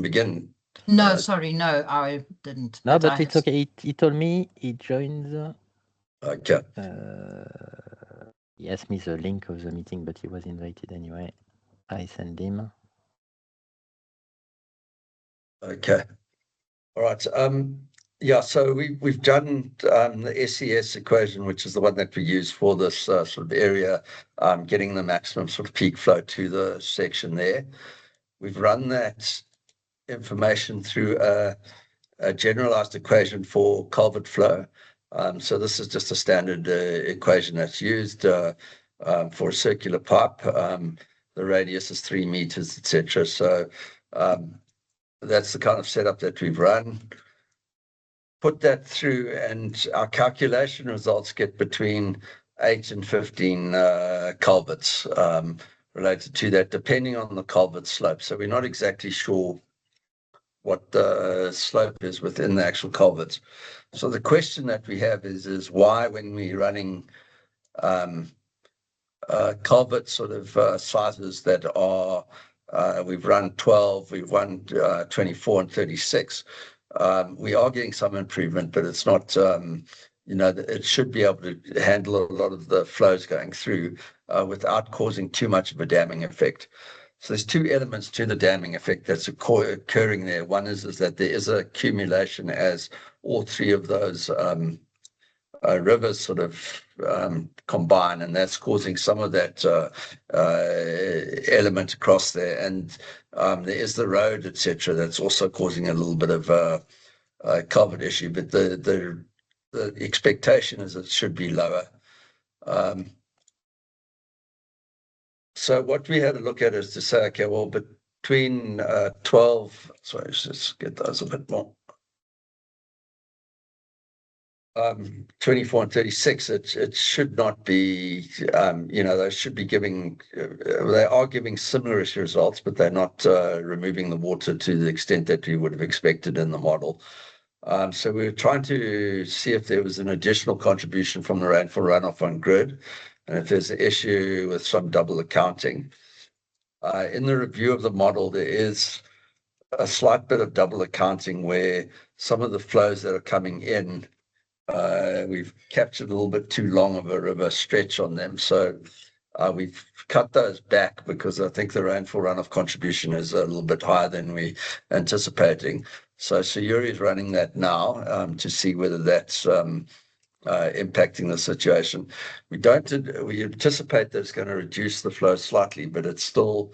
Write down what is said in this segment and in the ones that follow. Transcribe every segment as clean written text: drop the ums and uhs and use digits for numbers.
begin. No, sorry, no, I didn't. No, but it's okay. He told me he joins. Okay. He asked me the link of the meeting, but he was invited anyway. I sent him. Okay. All right. Yeah, so we've done the SES equation, which is the one that we use for this sort of area, getting the maximum sort of peak flow to the section there. We've run that information through a generalized equation for culvert flow. So this is just a standard equation that's used for a circular pipe. The radius is 3 meters, etc. So that's the kind of setup that we've run. Put that through, and our calculation results get between 8 and 15 culverts related to that, depending on the culvert slope. So we're not exactly sure what the slope is within the actual culverts. So the question that we have is why, when we're running culvert sort of sizes that are, we've run 12, we've run 24 and 36, we are getting some improvement, but it's not, it should be able to handle a lot of the flows going through without causing too much of a damming effect. So there's two elements to the damming effect that's occurring there. One is that there is a accumulation as all three of those rivers sort of combine, and that's causing some of that element across there. And there is the road, etc., that's also causing a little bit of a culvert issue. But the expectation is it should be lower. So what we had to look at is to say, okay, well, between 12, sorry, let's just get those a bit more. 24 and 36, it should not be, they should be giving, they are giving similar results, but they're not removing the water to the extent that we would have expected in the model. So we were trying to see if there was an additional contribution from the rainfall runoff on grid, and if there's an issue with some double accounting. In the review of the model, there is a slight bit of double accounting where some of the flows that are coming in, we've captured a little bit too long of a river stretch on them. So we've cut those back because I think the rainfall runoff contribution is a little bit higher than we anticipating. So Yuri is running that now to see whether that's impacting the situation. We anticipate that it's going to reduce the flow slightly, but it's still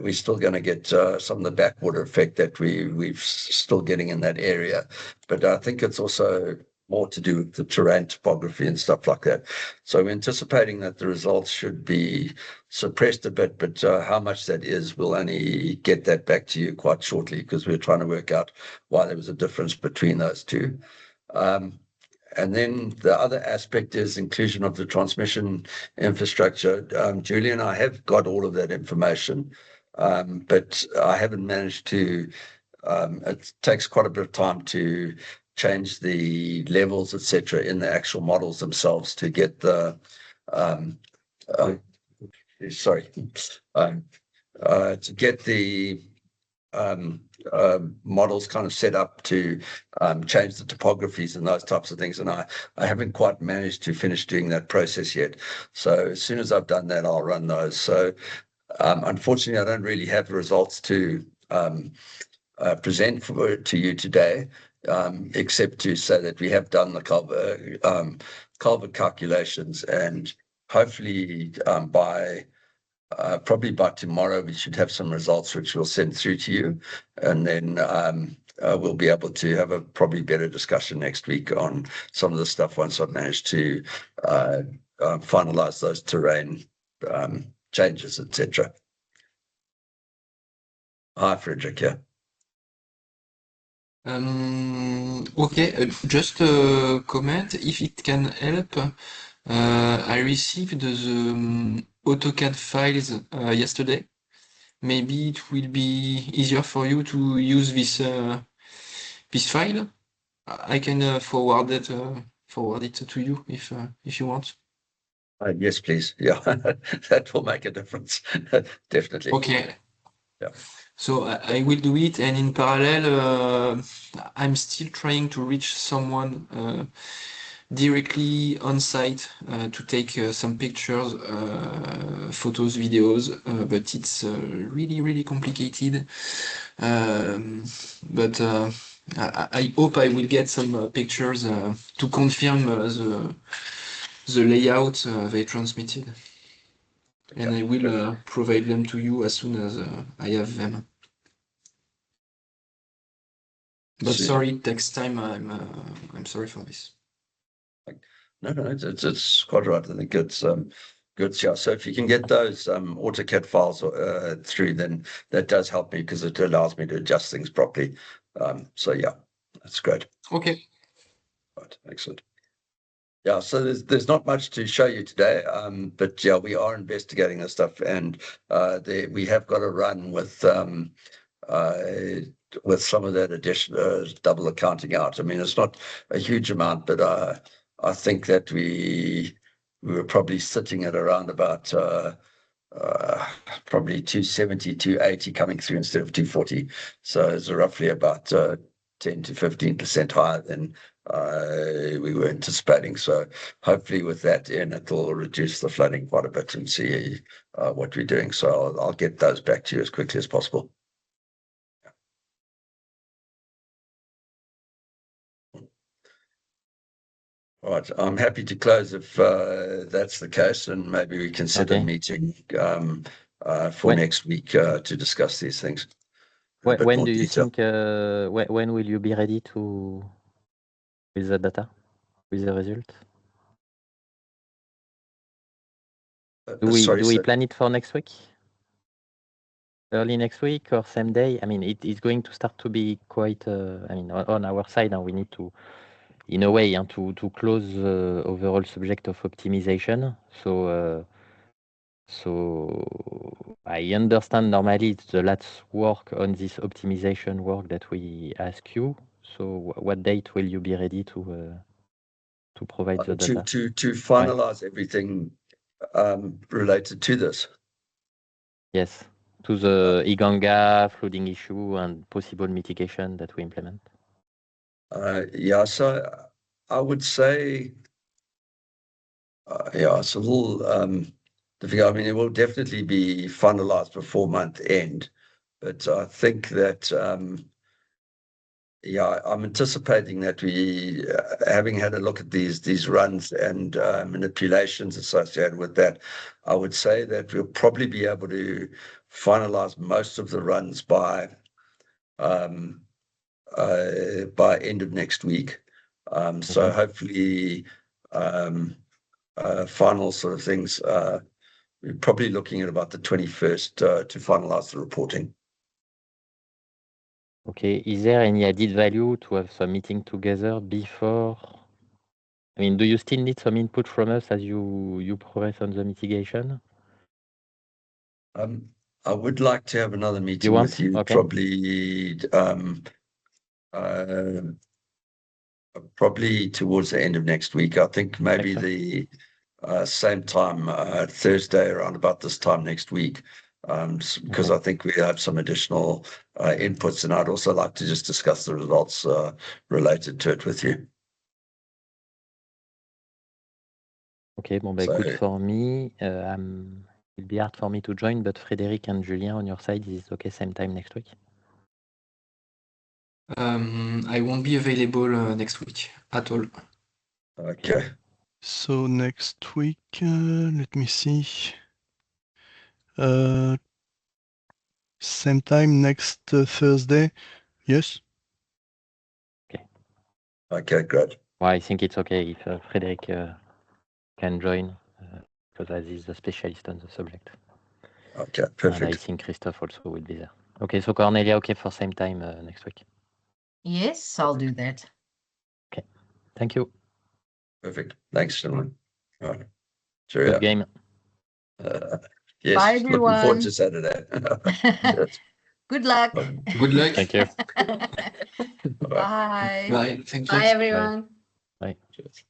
we're still going to get some of the backwater effect that we're still getting in that area. But I think it's also more to do with the terrain topography and stuff like that. So we're anticipating that the results should be suppressed a bit, but how much that is, we'll only get that back to you quite shortly, because we're trying to work out why there was a difference between those two. And then the other aspect is inclusion of the transmission infrastructure. Julie and I have got all of that information, but I haven't managed to, it takes quite a bit of time to change the levels, etc., in the actual models themselves to get the, to get the models kind of set up to change the topographies and those types of things, and I haven't quite managed to finish doing that process yet. So as soon as I've done that, I'll run those. So unfortunately, I don't really have the results to present to you today, except to say that we have done the culvert calculations, and hopefully probably by tomorrow we should have some results which we'll send through to you, and then we'll be able to have a probably better discussion next week on some of the stuff once I've managed to finalize those terrain changes, etc. Hi, Frederick. Yeah. Okay, just a comment, if it can help. I received the AutoCAD files yesterday. Maybe it will be easier for you to use this file. I can forward it to you if you want. Yes, please. Yeah, that will make a difference. Definitely. Okay. Yeah. So I will do it, and in parallel, I'm still trying to reach someone directly on site to take some pictures, photos, videos, but it's really complicated. But I hope I will get some pictures to confirm the layout they transmitted. And I will provide them to you as soon as I have them. But Super. sorry, it takes time. I'm sorry for this. No, it's quite right. I think it's good. Yeah. So if you can get those AutoCAD files through, then that does help me because it allows me to adjust things properly. So yeah, that's great. Okay. Right, excellent. Yeah, so there's not much to show you today, but yeah, we are investigating this stuff, and we have got a run with some of that additional double accounting out. I mean, it's not a huge amount, but I think that we were probably sitting at around about probably 270, 280 coming through instead of 240. So it's roughly about 10 to 15% higher than we were anticipating. So hopefully with that in, it'll reduce the flooding quite a bit and see what we're doing. So I'll get those back to you as quickly as possible. All right, I'm happy to close if that's the case, and maybe we can set a meeting for next week to discuss these things. When do you think, when will you be ready with the data, with the result? Do we plan it for next week? Early next week or same day? I mean, it's going to start to be quite, I mean, on our side, and we need to, in a way, to close the overall subject of optimization. So I understand normally it's the last work on this optimization work that we ask you. So what date will you be ready to provide the data? To finalize everything related to this. Yes, to the Iganga flooding issue and possible mitigation that we implement. Yeah, so I would say, yeah, it's a little difficult. I mean, it will definitely be finalized before month end, but I think that, yeah, I'm anticipating that we, having had a look at these runs and manipulations associated with that, I would say that we'll probably be able to finalize most of the runs by end of next week. So hopefully, final sort of things, we're probably looking at about the 21st to finalize the reporting. Okay, is there any added value to have some meeting together before? I mean, do you still need some input from us as you progress on the mitigation? I would like to have another meeting with you, probably towards the end of next week. I think maybe the same time, Thursday, around about this time next week, because I think we have some additional inputs, and I'd also like to just discuss the results related to it with you. Okay, good for me. It'll be hard for me to join, but Frédéric and Julien, on your side, is it okay same time next week? I won't be available next week at all. Okay. So next week, let me see. Same time next Thursday. Yes. Okay. Okay, good. Well, I think it's okay if Frédéric can join, because as he's a specialist on the subject. Okay, perfect. And I think Christophe also will be there. Okay, so Cornelia, okay for same time next week? Yes, I'll do that. Okay, thank you. Perfect. Thanks, gentlemen. All right. Good game. Yes, Bye, looking forward everyone. to Saturday. Good luck. Good luck. Thank you. Bye. Bye. Thank you. Bye, everyone. Bye. Cheers.